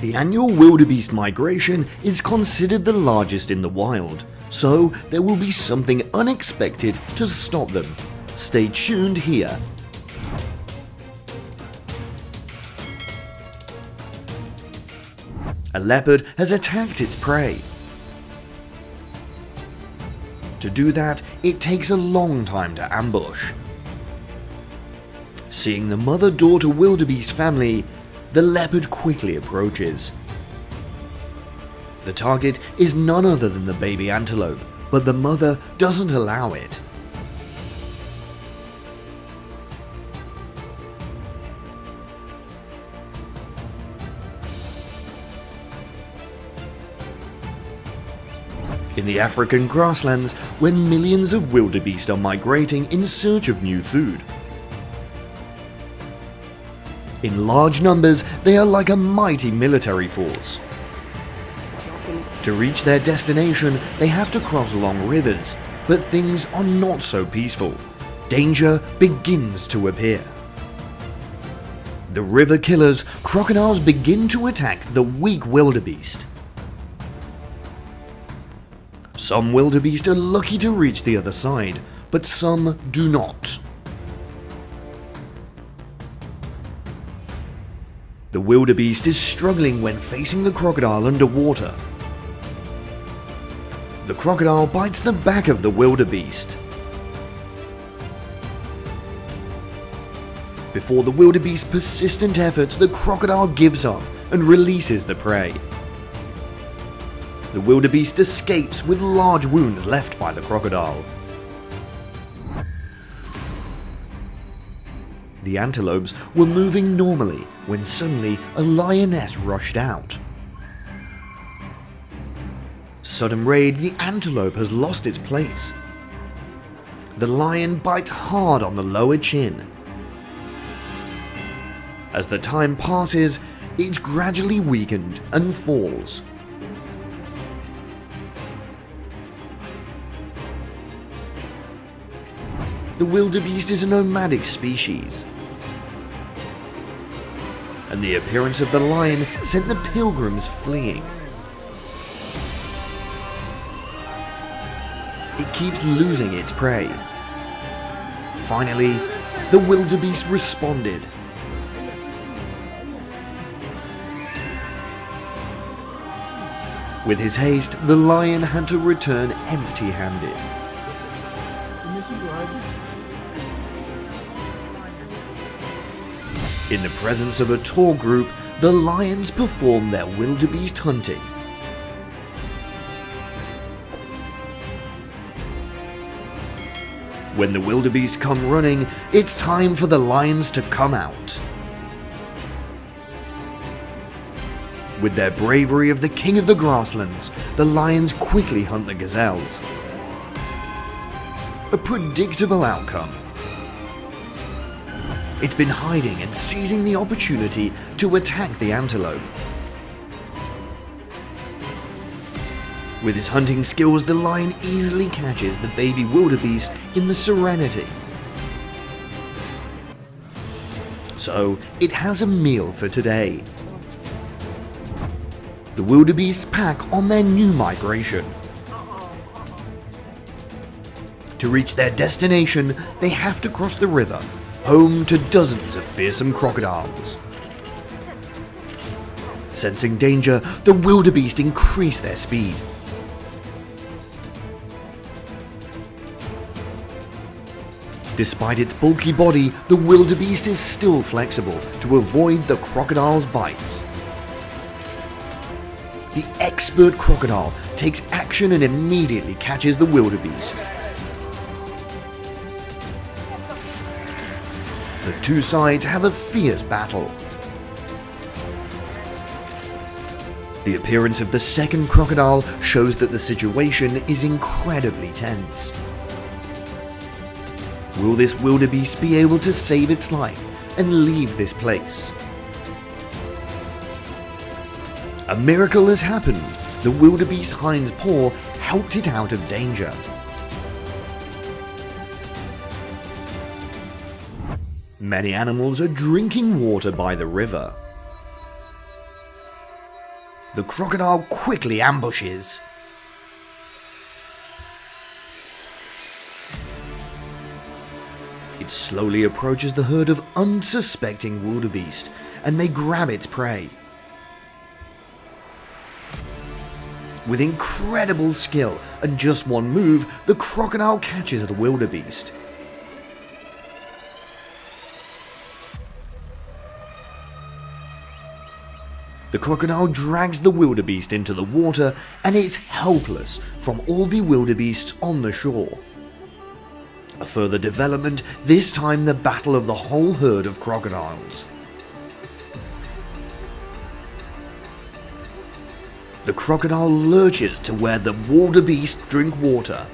The annual wildebeest migration is considered the largest in the wild, so there will be something unexpected to stop them. Stay tuned here. A leopard has attacked its prey. To do that, it takes a long time to ambush. Seeing the mother-daughter wildebeest family, the leopard quickly approaches. The target is none other than the baby antelope, but the mother doesn't allow it. In the African grasslands, when millions of wildebeest are migrating in search of new food. In large numbers, they are like a mighty military force. To reach their destination, they have to cross long rivers, but things are not so peaceful. Danger begins to appear. The river killers, crocodiles, begin to attack the weak wildebeest. Some wildebeest are lucky to reach the other side, but some do not. The wildebeest is struggling when facing the crocodile underwater. The crocodile bites the back of the wildebeest. Before the wildebeest's persistent efforts, the crocodile gives up and releases the prey. The wildebeest escapes with large wounds left by the crocodile. The antelopes were moving normally when suddenly a lioness rushed out. Sudden raid, the antelope has lost its place. The lion bites hard on the lower chin. As the time passes, it's gradually weakened and falls. The wildebeest is a nomadic species, and the appearance of the lion sent the pilgrims fleeing. It keeps losing its prey. Finally, the wildebeest responded. With his haste, the lion had to return empty-handed. In the presence of a tour group, the lions perform their wildebeest hunting. When the wildebeest come running, it's time for the lions to come out. With their bravery of the king of the grasslands, the lions quickly hunt the gazelles. A predictable outcome. It's been hiding and seizing the opportunity to attack the antelope. With his hunting skills, the lion easily catches the baby wildebeest in the Serenity. So, it has a meal for today. The wildebeest pack on their new migration. To reach their destination, they have to cross the river, home to dozens of fearsome crocodiles. Sensing danger, the wildebeest increase their speed. Despite its bulky body, the wildebeest is still flexible to avoid the crocodile's bites. The expert crocodile takes action and immediately catches the wildebeest. The two sides have a fierce battle. The appearance of the second crocodile shows that the situation is incredibly tense. Will this wildebeest be able to save its life and leave this place? A miracle has happened. The wildebeest's hind paw helped it out of danger. Many animals are drinking water by the river. the crocodile quickly ambushes. It slowly approaches the herd of unsuspecting wildebeest, and they grab its prey. With incredible skill and just one move, the crocodile catches the wildebeest. The crocodile drags the wildebeest into the water, and it's helpless from all the wildebeests on the shore. A further development, this time the battle of the whole herd of crocodiles. The crocodile lurches to where the wildebeest drink water.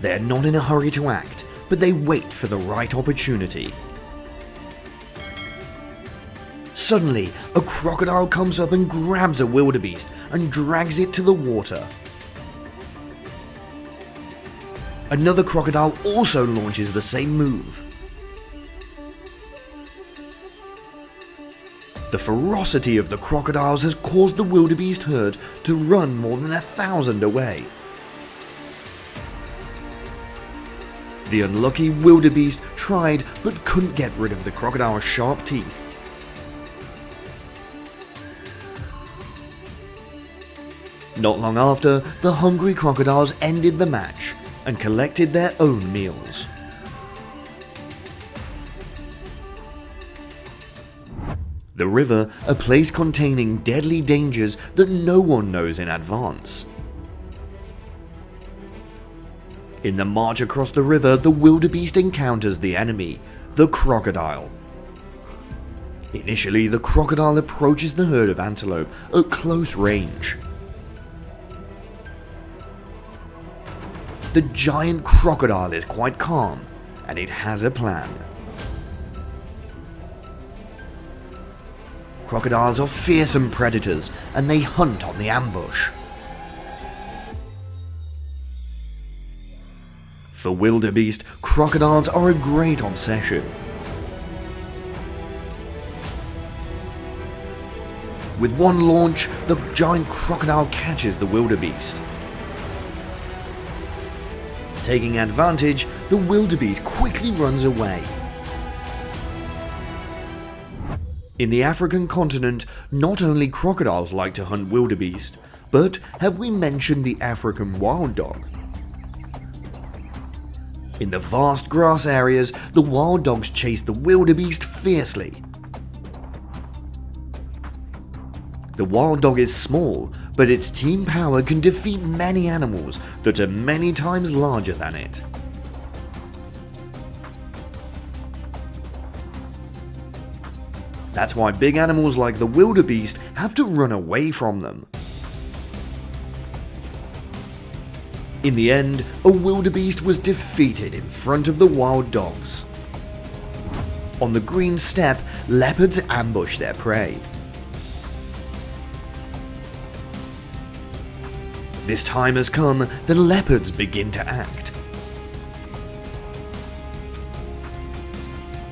They're not in a hurry to act, but they wait for the right opportunity. Suddenly, a crocodile comes up and grabs a wildebeest and drags it to the water. Another crocodile also launches the same move. The ferocity of the crocodiles has caused the wildebeest herd to run more than 1,000 away. The unlucky wildebeest tried but couldn't get rid of the crocodile's sharp teeth. Not long after, the hungry crocodiles ended the match and collected their own meals. The river, a place containing deadly dangers that no one knows in advance. In the march across the river, the wildebeest encounters the enemy, the crocodile. Initially, the crocodile approaches the herd of antelope at close range. The giant crocodile is quite calm, and it has a plan. Crocodiles are fearsome predators, and they hunt on the ambush. For wildebeest, crocodiles are a great obsession. With one launch, the giant crocodile catches the wildebeest. Taking advantage, the wildebeest quickly runs away. In the African continent, not only crocodiles like to hunt wildebeest, but have we mentioned the African wild dog? In the vast grass areas, the wild dogs chase the wildebeest fiercely. The wild dog is small, but its team power can defeat many animals that are many times larger than it. That's why big animals like the wildebeest have to run away from them. In the end, a wildebeest was defeated in front of the wild dogs. On the green steppe, leopards ambush their prey. This time has come, the leopards begin to act.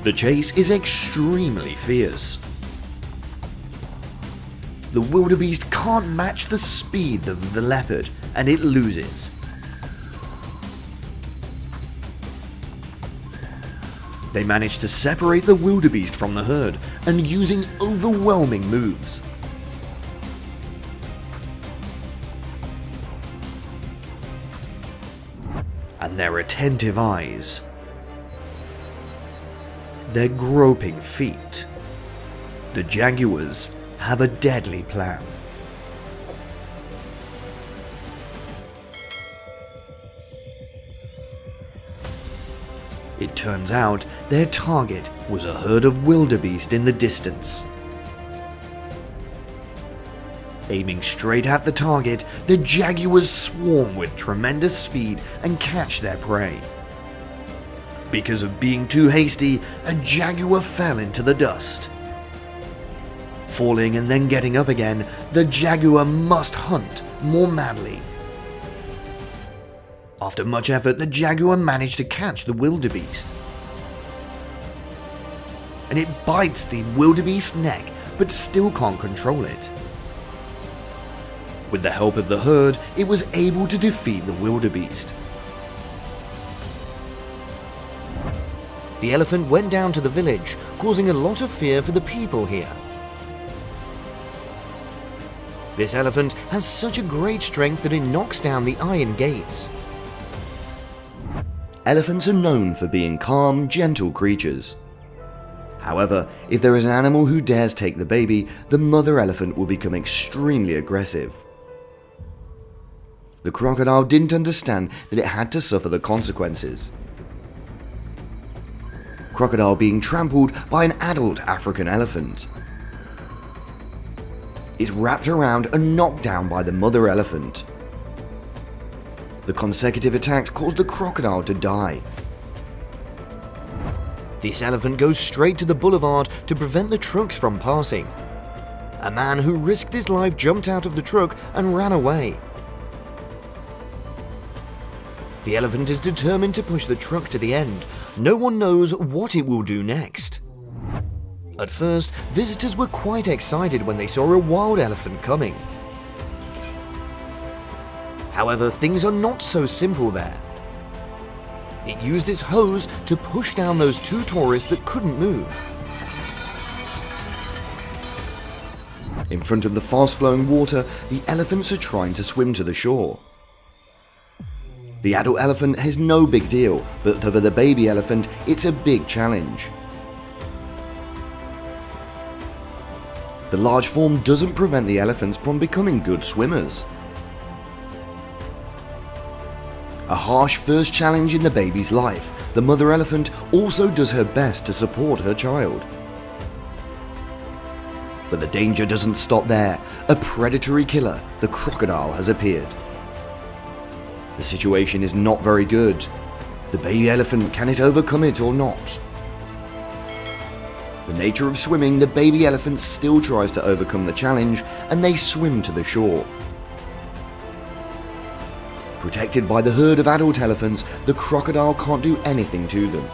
The chase is extremely fierce. The wildebeest can't match the speed of the leopard, and it loses. They manage to separate the wildebeest from the herd, and using overwhelming moves. And their attentive eyes, their groping feet, the jaguars have a deadly plan. It turns out their target was a herd of wildebeest in the distance. Aiming straight at the target, the jaguars swarm with tremendous speed and catch their prey. Because of being too hasty, a jaguar fell into the dust. Falling and then getting up again, the jaguar must hunt more madly. After much effort, the jaguar managed to catch the wildebeest. and it bites the wildebeest's neck but still can't control it. With the help of the herd, it was able to defeat the wildebeest. The elephant went down to the village, causing a lot of fear for the people here. This elephant has such a great strength that it knocks down the iron gates. Elephants are known for being calm, gentle creatures. However, if there is an animal who dares take the baby, the mother elephant will become extremely aggressive. The crocodile didn't understand that it had to suffer the consequences. Crocodile being trampled by an adult African elephant. It's wrapped around and knocked down by the mother elephant. The consecutive attacks caused the crocodile to die. This elephant goes straight to the boulevard to prevent the trucks from passing. A man who risked his life jumped out of the truck and ran away. The elephant is determined to push the truck to the end. No one knows what it will do next. At first, visitors were quite excited when they saw a wild elephant coming. However, things are not so simple there. It used its hose to push down those two tourists that couldn't move. In front of the fast-flowing water, the elephants are trying to swim to the shore. The adult elephant has no big deal, but for the baby elephant, it's a big challenge. The large form doesn't prevent the elephants from becoming good swimmers. A harsh first challenge in the baby's life, the mother elephant also does her best to support her child. But the danger doesn't stop there. A predatory killer, the crocodile, has appeared. The situation is not very good. The baby elephant, can it overcome it or not? The nature of swimming, the baby elephant still tries to overcome the challenge and they swim to the shore. Protected by the herd of adult elephants, the crocodile can't do anything to them.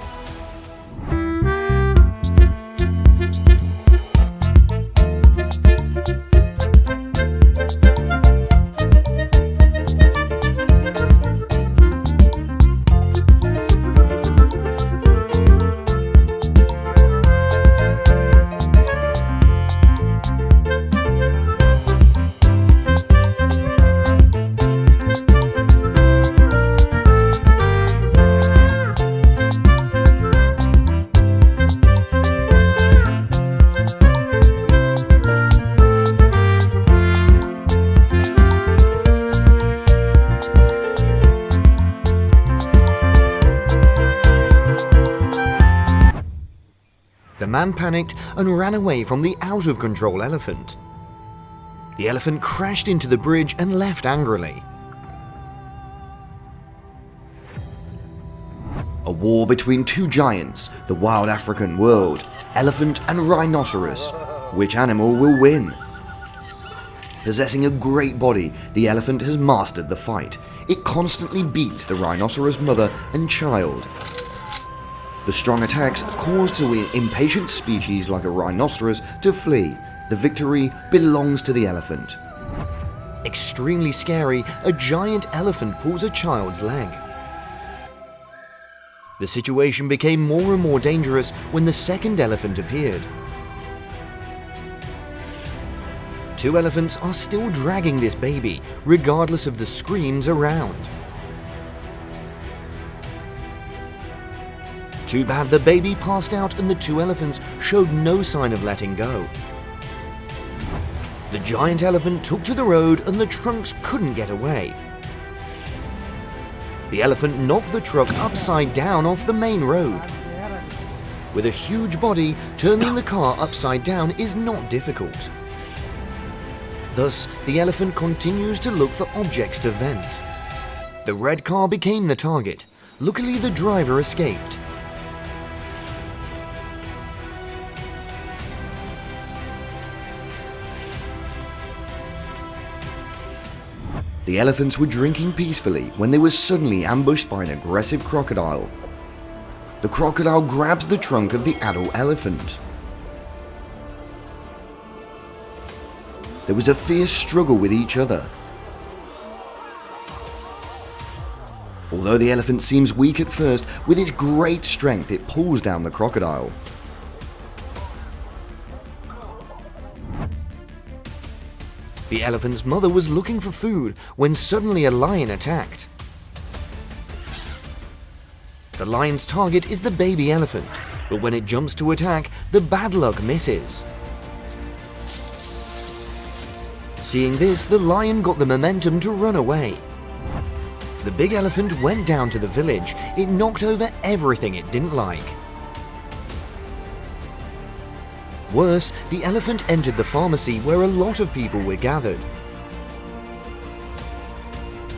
The man panicked and ran away from the out-of-control elephant. The elephant crashed into the bridge and left angrily. A war between two giants, the wild African world, elephant and rhinoceros. Which animal will win? Possessing a great body, the elephant has mastered the fight. It constantly beats the rhinoceros mother and child. The strong attacks caused the impatient species like a rhinoceros to flee. The victory belongs to the elephant. Extremely scary, a giant elephant pulls a child's leg. The situation became more and more dangerous when the second elephant appeared. Two elephants are still dragging this baby, regardless of the screams around. Too bad the baby passed out and the two elephants showed no sign of letting go. The giant elephant took to the road and the trunks couldn't get away. The elephant knocked the truck upside down off the main road. With a huge body, turning the car upside down is not difficult. Thus, the elephant continues to look for objects to vent. The red car became the target. Luckily, the driver escaped. The elephants were drinking peacefully when they were suddenly ambushed by an aggressive crocodile. The crocodile grabs the trunk of the adult elephant. There was a fierce struggle with each other. Although the elephant seems weak at first, with its great strength it pulls down the crocodile. The elephant's mother was looking for food when suddenly a lion attacked. The lion's target is the baby elephant, but when it jumps to attack, the bad luck misses. Seeing this, the lion got the momentum to run away. The big elephant went down to the village. It knocked over everything it didn't like. Worse, the elephant entered the pharmacy where a lot of people were gathered.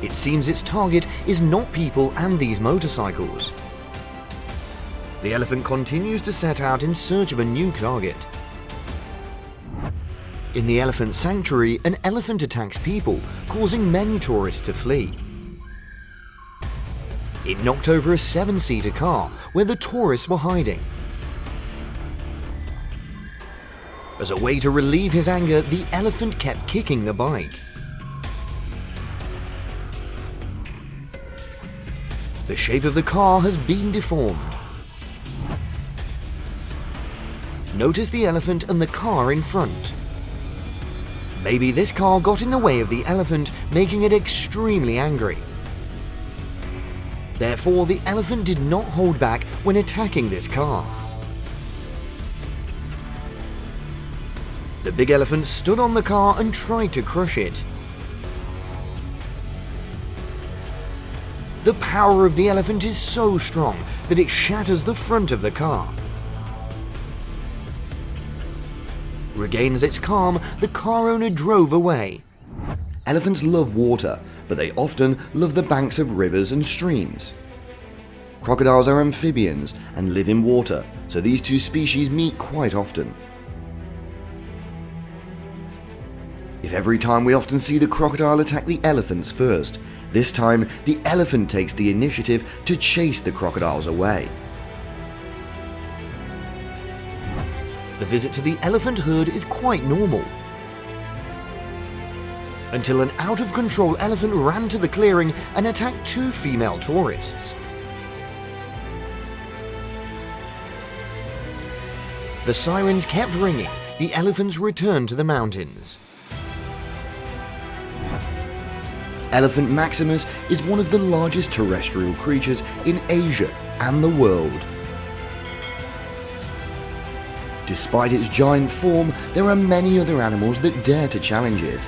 It seems its target is not people and these motorcycles. The elephant continues to set out in search of a new target. In the elephant sanctuary, an elephant attacks people, causing many tourists to flee. It knocked over a 7-seater car where the tourists were hiding. As a way to relieve his anger, the elephant kept kicking the bike. The shape of the car has been deformed. Notice the elephant and the car in front. Maybe this car got in the way of the elephant, making it extremely angry. Therefore, the elephant did not hold back when attacking this car. The big elephant stood on the car and tried to crush it. The power of the elephant is so strong that it shatters the front of the car. Regains its calm, the car owner drove away. Elephants love water, but they often love the banks of rivers and streams. Crocodiles are amphibians and live in water, so these two species meet quite often. If every time we often see the crocodile attack the elephants first, this time the elephant takes the initiative to chase the crocodiles away. The visit to the elephant herd is quite normal. Until an out-of-control elephant ran to the clearing and attacked 2 female tourists. The sirens kept ringing. The elephants returned to the mountains. Elephant Maximus is one of the largest terrestrial creatures in Asia and the world. Despite its giant form, there are many other animals that dare to challenge it.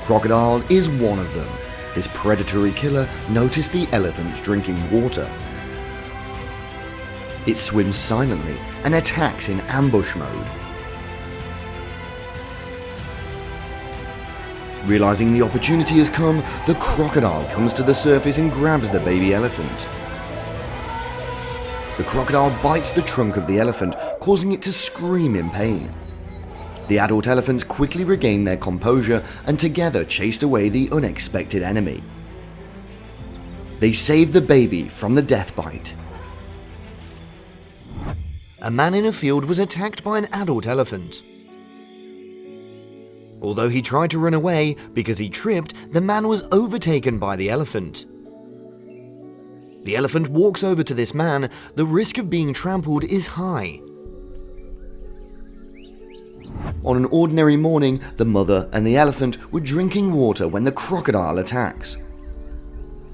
Crocodile is one of them. This predatory killer noticed the elephants drinking water. It swims silently and attacks in ambush mode. Realizing the opportunity has come, the crocodile comes to the surface and grabs the baby elephant. The crocodile bites the trunk of the elephant, causing it to scream in pain. The adult elephants quickly regain their composure and together chased away the unexpected enemy. They saved the baby from the death bite. A man in a field was attacked by an adult elephant. Although he tried to run away because he tripped, the man was overtaken by the elephant. The elephant walks over to this man. The risk of being trampled is high. On an ordinary morning, the mother and the elephant were drinking water when the crocodile attacks.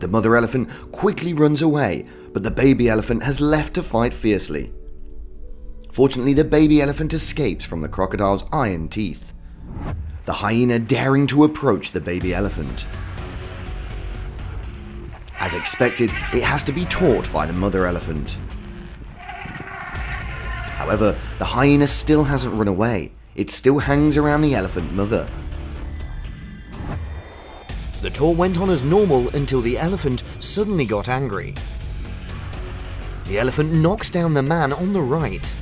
The mother elephant quickly runs away, but the baby elephant has left to fight fiercely. Fortunately, the baby elephant escapes from the crocodile's iron teeth, the hyena daring to approach the baby elephant. As expected, it has to be taught by the mother elephant. However, the hyena still hasn't run away. It still hangs around the elephant mother. The tour went on as normal until the elephant suddenly got angry. The elephant knocks down the man on the right.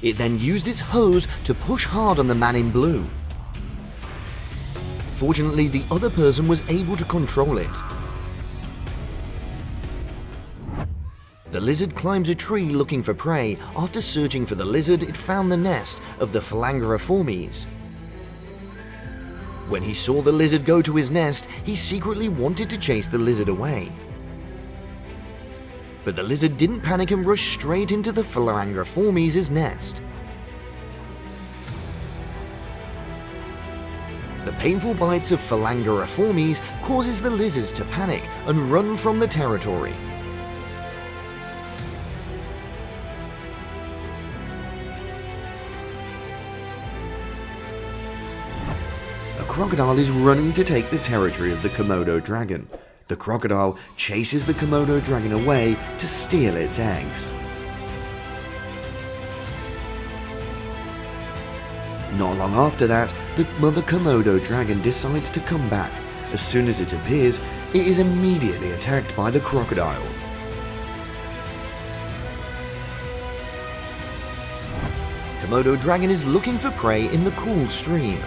It then used its hose to push hard on the man in blue. Fortunately, the other person was able to control it. The lizard climbs a tree looking for prey. After searching for the lizard, it found the nest of the Phalangeriformes. When he saw the lizard go to his nest, he secretly wanted to chase the lizard away. But the lizard didn't panic and rushed straight into the Phalangeriformes' nest. The painful bites of Phalangeriformes causes the lizards to panic and run from the territory. A crocodile is running to take the territory of the Komodo dragon. The crocodile chases the Komodo dragon away to steal its eggs. Not long after that, the mother Komodo dragon decides to come back. As soon as it appears, it is immediately attacked by the crocodile. Komodo dragon is looking for prey in the cool stream.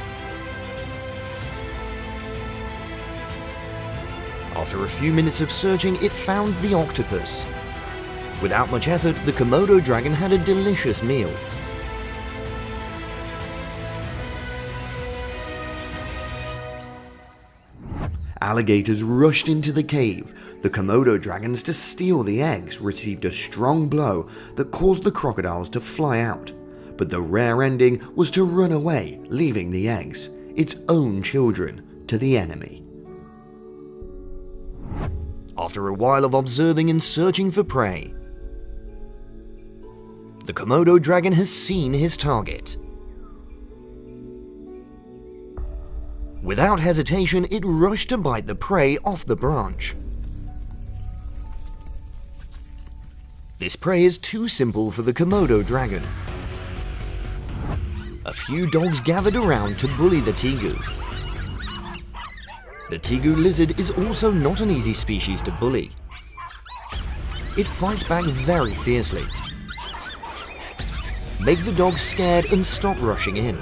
After a few minutes of searching, it found the octopus. Without much effort, the Komodo dragon had a delicious meal. Alligators rushed into the cave. The Komodo dragons, to steal the eggs, received a strong blow that caused the crocodiles to fly out. But the rare ending was to run away, leaving the eggs, its own children, to the enemy. After a while of observing and searching for prey, the Komodo dragon has seen his target. Without hesitation, it rushed to bite the prey off the branch. This prey is too simple for the Komodo dragon. A few dogs gathered around to bully the tegu. The tegu lizard is also not an easy species to bully. It fights back very fiercely. Make the dogs scared and stop rushing in.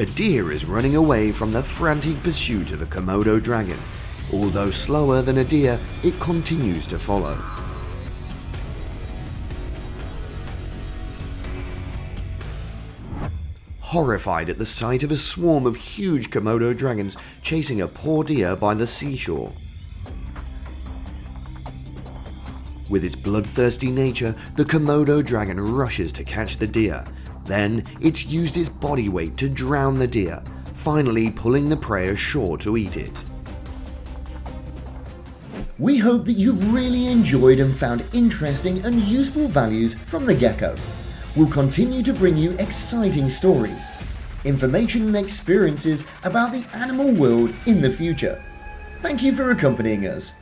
A deer is running away from the frantic pursuit of a Komodo dragon. Although slower than a deer, it continues to follow. Horrified at the sight of a swarm of huge Komodo dragons chasing a poor deer by the seashore. With its bloodthirsty nature, the Komodo dragon rushes to catch the deer. Then, it's used its body weight to drown the deer, finally pulling the prey ashore to eat it. We hope that you've really enjoyed and found interesting and useful values from the gecko. We'll continue to bring you exciting stories, information and experiences about the animal world in the future. Thank you for accompanying us.